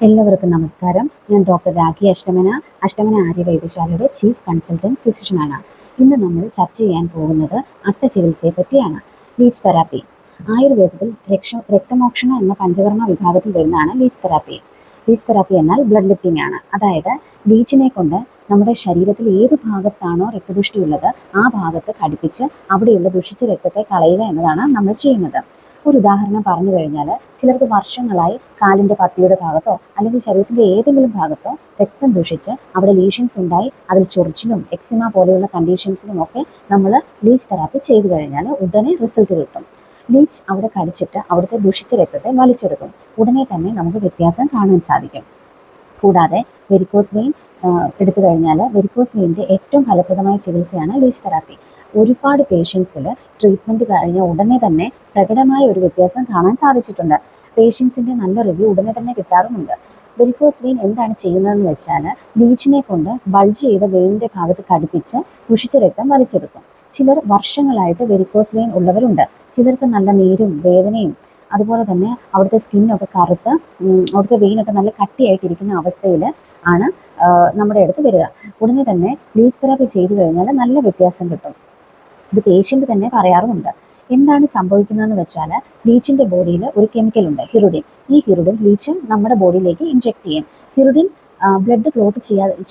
എല്ലാവർക്കും നമസ്കാരം. ഞാൻ ഡോക്ടർ രാഖി അഷ്ടമന ആര്യവൈദ്യശാലയുടെ ചീഫ് കൺസൾട്ടൻറ്റ് ഫിസിഷ്യനാണ്. ഇന്ന് നമ്മൾ ചർച്ച ചെയ്യാൻ പോകുന്നത് ചികിത്സയെ പറ്റിയാണ്. Leech therapy. ആയുർവേദത്തിൽ രക്തമോക്ഷണം എന്ന പഞ്ചകർമ്മ വിഭാഗത്തിൽ വരുന്നതാണ് ലീച്ച് തെറാപ്പി. ലീച്ച് തെറാപ്പി എന്നാൽ ബ്ലഡ് ലിഫ്റ്റിംഗ് ആണ്. അതായത് ലീച്ചിനെ കൊണ്ട് നമ്മുടെ ശരീരത്തിൽ ഏത് ഭാഗത്താണോ രക്തദുഷ്ടിയുള്ളത് ആ ഭാഗത്ത് ഘടിപ്പിച്ച് അവിടെയുള്ള ദുഷിച്ച രക്തത്തെ കളയുക എന്നതാണ് നമ്മൾ ചെയ്യുന്നത്. ഒരു ഉദാഹരണം പറഞ്ഞു കഴിഞ്ഞാൽ, ചിലർക്ക് വർഷങ്ങളായി കാലിൻ്റെ പത്തിയുടെ ഭാഗത്തോ അല്ലെങ്കിൽ ശരീരത്തിൻ്റെ ഏതെങ്കിലും ഭാഗത്തോ രക്തം ദൂഷിച്ച് അവിടെ ലീഷൻസ് ഉണ്ടായി അതിൽ ചൊറിച്ചിലും എക്സിമ പോലെയുള്ള കണ്ടീഷൻസിലും ഒക്കെ നമ്മൾ ലീച്ച് തെറാപ്പി ചെയ്തു കഴിഞ്ഞാൽ ഉടനെ റിസൾട്ട് കിട്ടും. ലീച്ച് അവിടെ കടിച്ചിട്ട് അവിടുത്തെ ദുഷിച്ച രക്തത്തെ വലിച്ചെടുക്കും. ഉടനെ തന്നെ നമുക്ക് വ്യത്യാസം കാണാൻ സാധിക്കും. കൂടാതെ വെരിക്കോസ് വെയിൻ എടുത്തു കഴിഞ്ഞാൽ വെരിക്കോസ് വെയിൻ്റെ ഏറ്റവും ഫലപ്രദമായ ചികിത്സയാണ് ലീച്ച് തെറാപ്പി. ഒരുപാട് പേഷ്യൻസിൽ ട്രീറ്റ്മെൻറ്റ് കഴിഞ്ഞ ഉടനെ തന്നെ പ്രകടമായ ഒരു വ്യത്യാസം കാണാൻ സാധിച്ചിട്ടുണ്ട്. പേഷ്യൻസിൻ്റെ നല്ല റിവ്യൂ ഉടനെ തന്നെ കിട്ടാറുമുണ്ട്. വെരിക്കോസ് വെയിൻ എന്താണ് ചെയ്യുന്നതെന്ന് വെച്ചാൽ, ലീച്ചിനെ കൊണ്ട് ബൾജ് ചെയ്ത വെയിനിൻ്റെ ഭാഗത്ത് ഘടിപ്പിച്ച് ദുഷിച്ച രക്തം വലിച്ചെടുക്കും. ചിലർ വർഷങ്ങളായിട്ട് വെരിക്കോസ് വെയിൻ ഉള്ളവരുണ്ട്. ചിലർക്ക് നല്ല നീരും വേദനയും അതുപോലെ തന്നെ അവിടുത്തെ സ്കിന്നൊക്കെ കറുത്ത് അവിടുത്തെ വെയിനൊക്കെ നല്ല കട്ടിയായിട്ടിരിക്കുന്ന അവസ്ഥയിൽ ആണ് നമ്മുടെ അടുത്ത് വരിക. ഉടനെ തന്നെ ലീച്ച് തെറാപ്പി ചെയ്തു കഴിഞ്ഞാൽ നല്ല വ്യത്യാസം കിട്ടും. ഇത് പേഷ്യൻ്റ് തന്നെ പറയാറുമുണ്ട്. എന്താണ് സംഭവിക്കുന്നതെന്ന് വെച്ചാൽ, ലീച്ചിൻ്റെ ബോഡിയിൽ ഒരു കെമിക്കൽ ഉണ്ട്, ഹിറുഡിൻ. ഈ ഹിറുഡിൻ ലീച്ച് നമ്മുടെ ബോഡിയിലേക്ക് ഇഞ്ചെക്ട് ചെയ്യും. ഹിറുഡിൻ ബ്ലഡ് ക്ലോട്ട്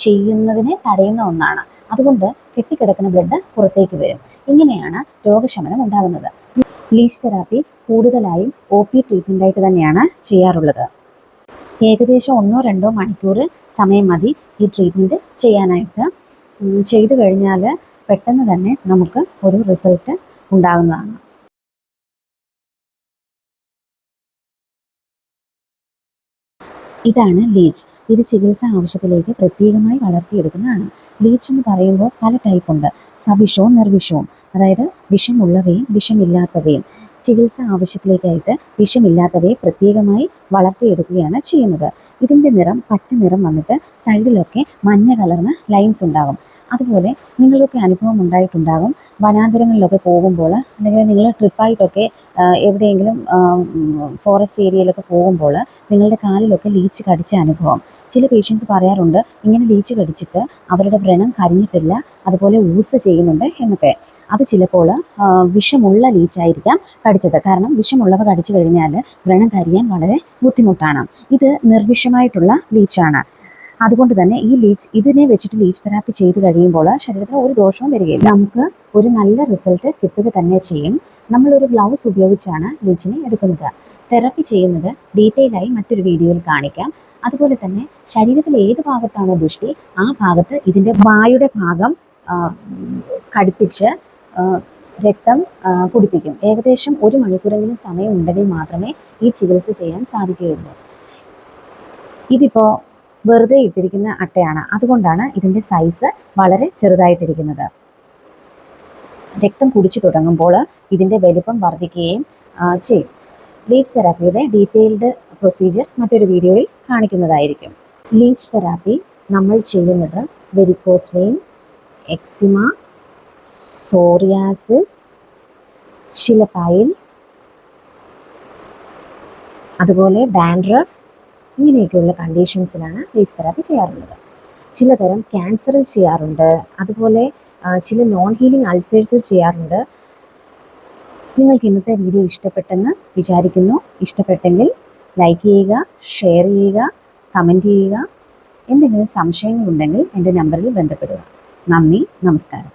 ചെയ്യുന്നതിനെ തടയുന്ന ഒന്നാണ്. അതുകൊണ്ട് കെട്ടിക്കിടക്കുന്ന ബ്ലഡ് പുറത്തേക്ക് വരും. ഇങ്ങനെയാണ് രോഗശമനം ഉണ്ടാകുന്നത്. ലീച്ച് തെറാപ്പി കൂടുതലായും OP ട്രീറ്റ്മെൻറ്റായിട്ട് തന്നെയാണ് ചെയ്യാറുള്ളത്. ഏകദേശം 1-2 മണിക്കൂർ സമയം മതി ഈ ട്രീറ്റ്മെൻറ്റ് ചെയ്യാനായിട്ട്. ചെയ്തു കഴിഞ്ഞാൽ പെട്ടെന്ന് തന്നെ നമുക്ക് ഒരു റിസൾട്ട് ഉണ്ടാകുന്നതാണ്. ഇതാണ് ലീച്ച്. ഇത് ചികിത്സാ ആവശ്യത്തിലേക്ക് പ്രത്യേകമായി വളർത്തിയെടുക്കുന്നതാണ്. ലീച്ച് എന്ന് പറയുമ്പോൾ പല ടൈപ്പുണ്ട്. സവിഷവും നിർവിഷവും, അതായത് വിഷമുള്ളവയും വിഷമില്ലാത്തവയും. ചികിത്സാ ആവശ്യത്തിലേക്കായിട്ട് വിഷമില്ലാത്തവയെ പ്രത്യേകമായി വളർത്തിയെടുക്കുകയാണ് ചെയ്യുന്നത്. ഇതിൻ്റെ നിറം പച്ച നിറം വന്നിട്ട് സൈഡിലൊക്കെ മഞ്ഞ കലർന്ന ലൈൻസ് ഉണ്ടാകും. അതുപോലെ നിങ്ങളൊക്കെ അനുഭവം ഉണ്ടായിട്ടുണ്ടാകും, വനാന്തരങ്ങളിലൊക്കെ പോകുമ്പോൾ അല്ലെങ്കിൽ നിങ്ങൾ ട്രിപ്പായിട്ടൊക്കെ എവിടെയെങ്കിലും ഫോറസ്റ്റ് ഏരിയയിലൊക്കെ പോകുമ്പോൾ നിങ്ങളുടെ കാലിലൊക്കെ ലീച്ച് കടിച്ച അനുഭവം. ചില പേഷ്യൻസ് പറയാറുണ്ട്, ഇങ്ങനെ ലീച്ച് കടിച്ചിട്ട് അവരുടെ വ്രണം കരിഞ്ഞിട്ടില്ല, അതുപോലെ ഊസ് ചെയ്യുന്നുണ്ട് എന്നൊക്കെ. അത് ചിലപ്പോൾ വിഷമുള്ള ലീച്ചായിരിക്കാം കടിച്ചത്. കാരണം വിഷമുള്ളവ കടിച്ചു കഴിഞ്ഞാൽ വ്രണം കരിയാൻ വളരെ ബുദ്ധിമുട്ടാണ്. ഇത് നിർവിഷമായിട്ടുള്ള ലീച്ചാണ്. അതുകൊണ്ട് തന്നെ ഇതിനെ വെച്ചിട്ട് ലീച്ച് തെറാപ്പി ചെയ്ത് കഴിയുമ്പോൾ ശരീരത്തിന് ഒരു ദോഷവും വരികയില്ല. നമുക്ക് ഒരു നല്ല റിസൾട്ട് കിട്ടുക തന്നെ ചെയ്യും. നമ്മളൊരു ഗ്ലൗസ് ഉപയോഗിച്ചാണ് ലീച്ചിനെ എടുക്കുന്നത്. തെറാപ്പി ചെയ്യുന്നത് ഡീറ്റെയിൽ ആയി മറ്റൊരു വീഡിയോയിൽ കാണിക്കാം. അതുപോലെ തന്നെ ശരീരത്തിൽ ഏത് ഭാഗത്താണോ ദുഷ്ടി ആ ഭാഗത്ത് ഇതിൻ്റെ വായുടെ ഭാഗം ഘടിപ്പിച്ച് രക്തം കുടിപ്പിക്കും. ഏകദേശം 1 മണിക്കൂറെങ്കിലും സമയം ഉണ്ടെങ്കിൽ മാത്രമേ ഈ ചികിത്സ ചെയ്യാൻ സാധിക്കുകയുള്ളൂ. ഇതിപ്പോൾ വെറുതെ ഇട്ടിരിക്കുന്ന അട്ടയാണ്, അതുകൊണ്ടാണ് ഇതിൻ്റെ സൈസ് വളരെ ചെറുതായിട്ടിരിക്കുന്നത്. രക്തം കുടിച്ചു തുടങ്ങുമ്പോൾ ഇതിൻ്റെ വലിപ്പം വർദ്ധിക്കുകയും ചെയ്യും. ലീച്ച് തെറാപ്പിയുടെ ഡീറ്റെയിൽഡ് പ്രൊസീജിയർ മറ്റൊരു വീഡിയോയിൽ കാണിക്കുന്നതായിരിക്കും. ലീച്ച് തെറാപ്പി നമ്മൾ ചെയ്യുന്നത് വെരിക്കോസ് വെയിൻ, എക്സിമ, സോറിയാസിസ്, ചില പൈൽസ്, അതുപോലെ ഡാൻഡ്രഫ്, ഇങ്ങനെയൊക്കെയുള്ള കണ്ടീഷൻസിലാണ് ലീച്ച് തെറാപ്പി ചെയ്യാറുള്ളത്. ചിലതരം ക്യാൻസറിൽ ചെയ്യാറുണ്ട്. അതുപോലെ ചില നോൺ ഹീലിംഗ് അൾസേഴ്സിൽ ചെയ്യാറുണ്ട്. നിങ്ങൾക്ക് ഇന്നത്തെ വീഡിയോ ഇഷ്ടപ്പെട്ടെന്ന് വിചാരിക്കുന്നു. ഇഷ്ടപ്പെട്ടെങ്കിൽ ലൈക്ക് ചെയ്യുക, ഷെയർ ചെയ്യുക, കമൻറ്റ് ചെയ്യുക. എന്തെങ്കിലും സംശയങ്ങളുണ്ടെങ്കിൽ എൻ്റെ നമ്പറിൽ ബന്ധപ്പെടുക. നന്ദി, നമസ്കാരം.